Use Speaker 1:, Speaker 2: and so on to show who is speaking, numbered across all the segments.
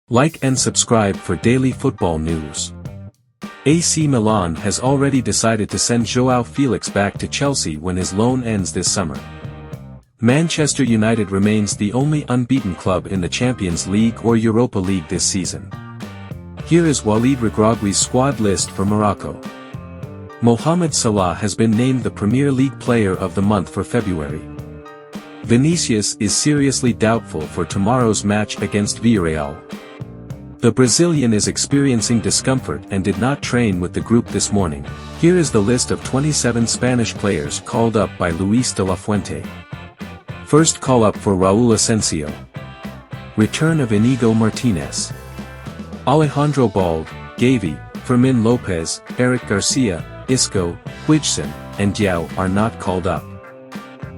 Speaker 1: Like and subscribe for daily football news. AC Milan has already decided to send João Félix back to Chelsea when his loan ends this summer. Manchester United remains the only unbeaten club in the Champions League or Europa League this season. Here is Walid Regragui's squad list for Morocco. Mohamed Salah has been named the Premier League Player of the Month for February. Vinicius is seriously doubtful for tomorrow's match against Villarreal. The Brazilian is experiencing discomfort and did not train with the group this morning. Here is the list of 27 Spanish players called up by Luis de la Fuente. First call-up for Raúl Asensio. Return of Inigo Martinez. Alejandro Balde, Gavi, Fermin Lopez, Eric Garcia, Isco, Huijsen, and João are not called up.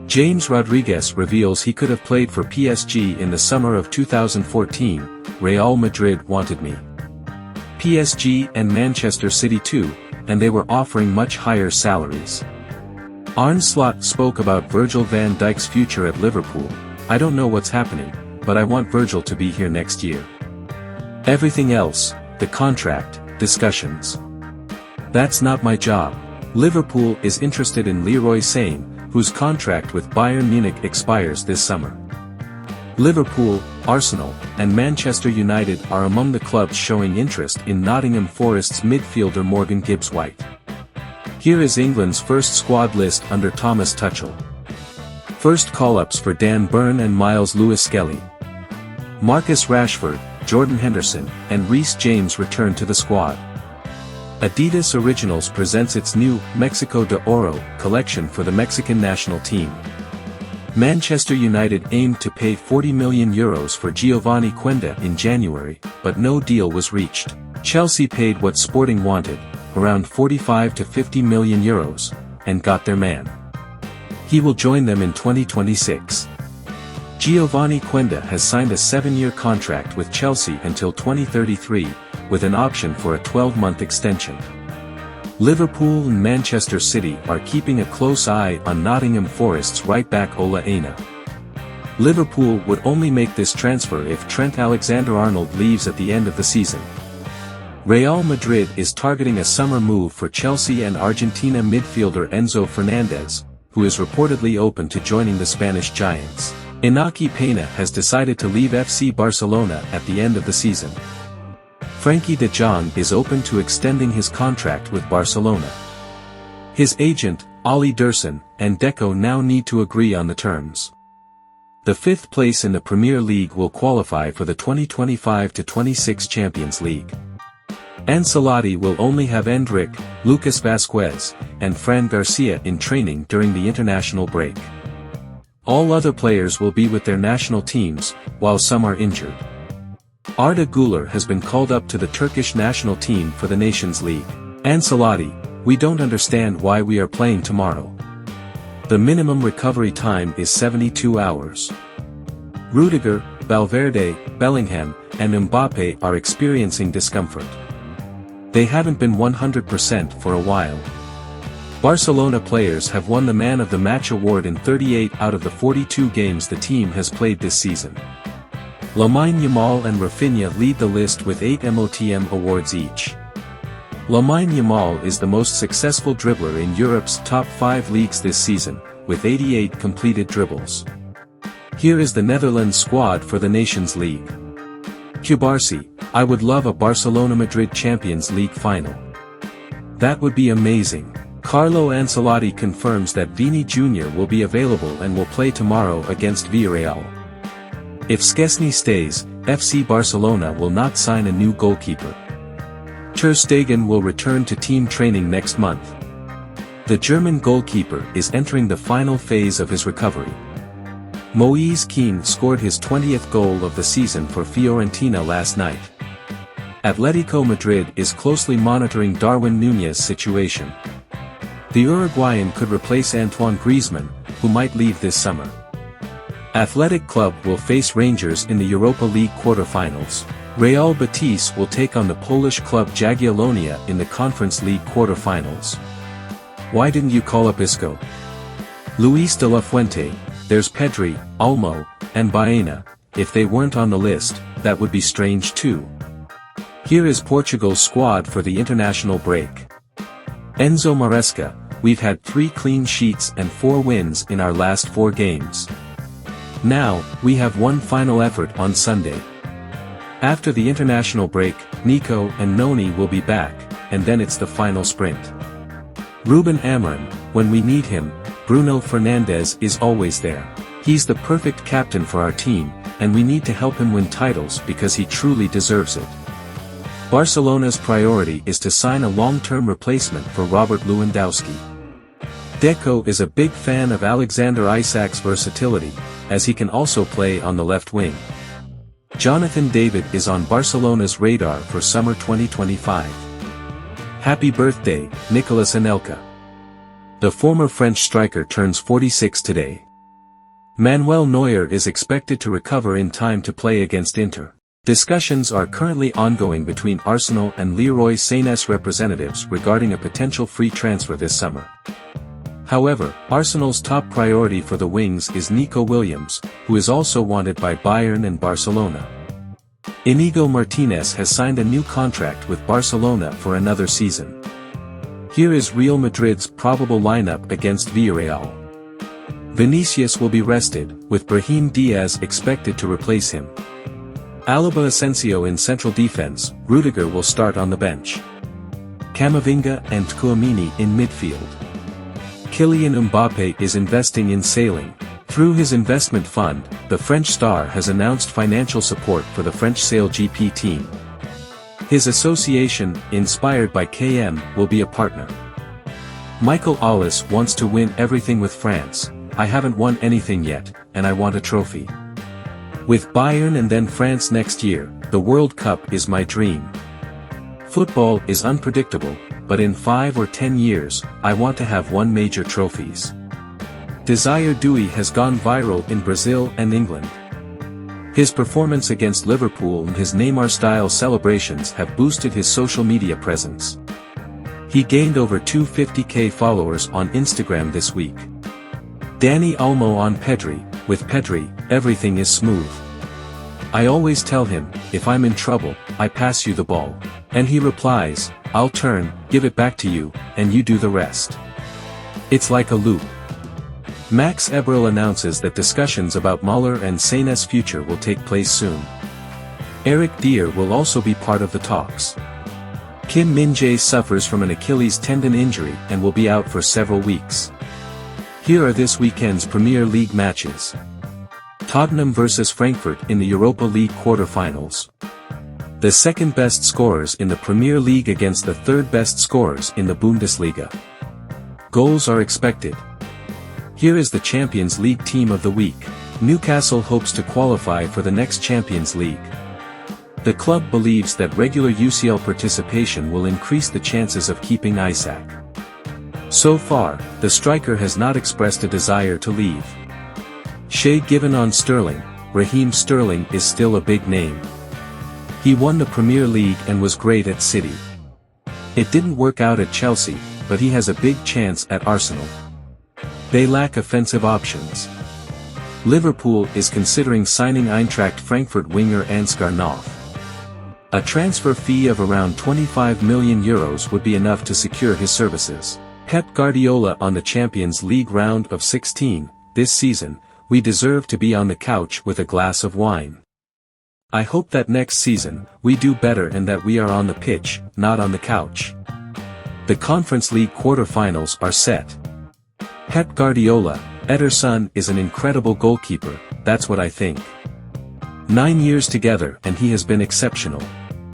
Speaker 1: James Rodriguez reveals he could have played for PSG in the summer of 2014, Real Madrid wanted me. PSG and Manchester City too, and they were offering much higher salaries. Arne Slot spoke about Virgil van Dijk's future at Liverpool. I don't know what's happening, but I want Virgil to be here next year. Everything else, the contract, discussions. That's not my job. Liverpool is interested in Leroy, whose contract with Bayern Munich expires this summer. Liverpool, Arsenal, and Manchester United are among the clubs showing interest in Nottingham Forest's midfielder Morgan Gibbs-White. Here is England's first squad list under Thomas Tuchel. First call-ups for Dan Burn and Miles Lewis-Skelly. Marcus Rashford, Jordan Henderson, and Reece James return to the squad. Adidas Originals presents its new Mexico de Oro collection for the Mexican national team. Manchester United aimed to pay €40 million for Giovanni Quenda in January, but no deal was reached. Chelsea paid what Sporting wanted, around €45 to €50 million, and got their man. He will join them in 2026. Giovanni Quenda has signed a 7-year contract with Chelsea until 2033, with an option for a 12-month extension. Liverpool and Manchester City are keeping a close eye on Nottingham Forest's right-back Ola Aina. Liverpool would only make this transfer if Trent Alexander-Arnold leaves at the end of the season. Real Madrid is targeting a summer move for Chelsea and Argentina midfielder Enzo Fernandez, who is reportedly open to joining the Spanish Giants. Iñaki Peña has decided to leave FC Barcelona at the end of the season. Frenkie de Jong is open to extending his contract with Barcelona. His agent, Oli Dursun, and Deco now need to agree on the terms. The fifth place in the Premier League will qualify for the 2025-26 Champions League. Ancelotti will only have Endrick, Lucas Vazquez, and Fran Garcia in training during the international break. All other players will be with their national teams, while some are injured. Arda Güler has been called up to the Turkish national team for the Nations League. Ancelotti, we don't understand why we are playing tomorrow. The minimum recovery time is 72 hours. Rudiger, Valverde, Bellingham, and Mbappé are experiencing discomfort. They haven't been 100% for a while. Barcelona players have won the Man of the Match award in 38 out of the 42 games the team has played this season. Lamine Yamal and Rafinha lead the list with 8 MOTM awards each. Lamine Yamal is the most successful dribbler in Europe's top 5 leagues this season, with 88 completed dribbles. Here is the Netherlands squad for the Nations League. Cubarsí, I would love a Barcelona-Madrid Champions League final. That would be amazing. Carlo Ancelotti confirms that Vini Jr. will be available and will play tomorrow against Villarreal. If Szczesny stays, FC Barcelona will not sign a new goalkeeper. Ter Stegen will return to team training next month. The German goalkeeper is entering the final phase of his recovery. Moise Kean scored his 20th goal of the season for Fiorentina last night. Atletico Madrid is closely monitoring Darwin Núñez's situation. The Uruguayan could replace Antoine Griezmann, who might leave this summer. Athletic Club will face Rangers in the Europa League quarter-finals. Real Betis will take on the Polish club Jagiellonia in the Conference League quarter-finals. Why didn't you call up Isco? Luis de la Fuente, there's Pedri, Olmo, and Baena. If they weren't on the list, that would be strange too. Here is Portugal's squad for the international break. Enzo Maresca, we've had 3 clean sheets and 4 wins in our last 4 games. Now, we have one final effort on Sunday. After the international break, Nico and Noni will be back, and then it's the final sprint. Ruben Amorim, when we need him, Bruno Fernandez is always there. He's the perfect captain for our team, and we need to help him win titles because he truly deserves it. Barcelona's priority is to sign a long-term replacement for Robert Lewandowski. Deco is a big fan of Alexander Isak's versatility, as he can also play on the left wing. Jonathan David is on Barcelona's radar for summer 2025. Happy birthday, Nicolas Anelka. The former French striker turns 46 today. Manuel Neuer is expected to recover in time to play against Inter. Discussions are currently ongoing between Arsenal and Leroy Sané's representatives regarding a potential free transfer this summer. However, Arsenal's top priority for the wings is Nico Williams, who is also wanted by Bayern and Barcelona. Inigo Martinez has signed a new contract with Barcelona for another season. Here is Real Madrid's probable lineup against Villarreal. Vinicius will be rested, with Brahim Diaz expected to replace him. Alaba Asensio in central defense, Rudiger will start on the bench. Camavinga and Tchouaméni in midfield. Kylian Mbappé is investing in sailing. Through his investment fund, the French star has announced financial support for the French Sail GP team. His association, inspired by KM, will be a partner. Michael Ollis wants to win everything with France. I haven't won anything yet, and I want a trophy. With Bayern and then France next year, the World Cup is my dream. Football is unpredictable, but in 5 or 10 years, I want to have won major trophies. Desire Dewey has gone viral in Brazil and England. His performance against Liverpool and his Neymar-style celebrations have boosted his social media presence. He gained over 250k followers on Instagram this week. Dani Olmo on Pedri, with Pedri, everything is smooth. I always tell him, if I'm in trouble, I pass you the ball. And he replies, I'll turn, give it back to you, and you do the rest. It's like a loop. Max Eberl announces that discussions about Müller and Sané's future will take place soon. Eric Dier will also be part of the talks. Kim Min-jae suffers from an Achilles tendon injury and will be out for several weeks. Here are this weekend's Premier League matches. Tottenham vs Frankfurt in the Europa League quarter-finals. The second best scorers in the Premier League against the third best scorers in the Bundesliga. Goals are expected. Here is the Champions League team of the week. Newcastle hopes to qualify for the next Champions League. The club believes that regular UCL participation will increase the chances of keeping Isak. So far, the striker has not expressed a desire to leave. Shea given on Sterling. Raheem Sterling is still a big name. He won the Premier League and was great at City. It didn't work out at Chelsea, but he has a big chance at Arsenal. They lack offensive options. Liverpool is considering signing Eintracht Frankfurt winger Ansgar Knopf. A transfer fee of around €25 million would be enough to secure his services. Pep Guardiola on the Champions League round of 16, this season, we deserve to be on the couch with a glass of wine. I hope that next season, we do better and that we are on the pitch, not on the couch. The Conference League quarter-finals are set. Pep Guardiola, Ederson is an incredible goalkeeper, that's what I think. 9 years together and he has been exceptional.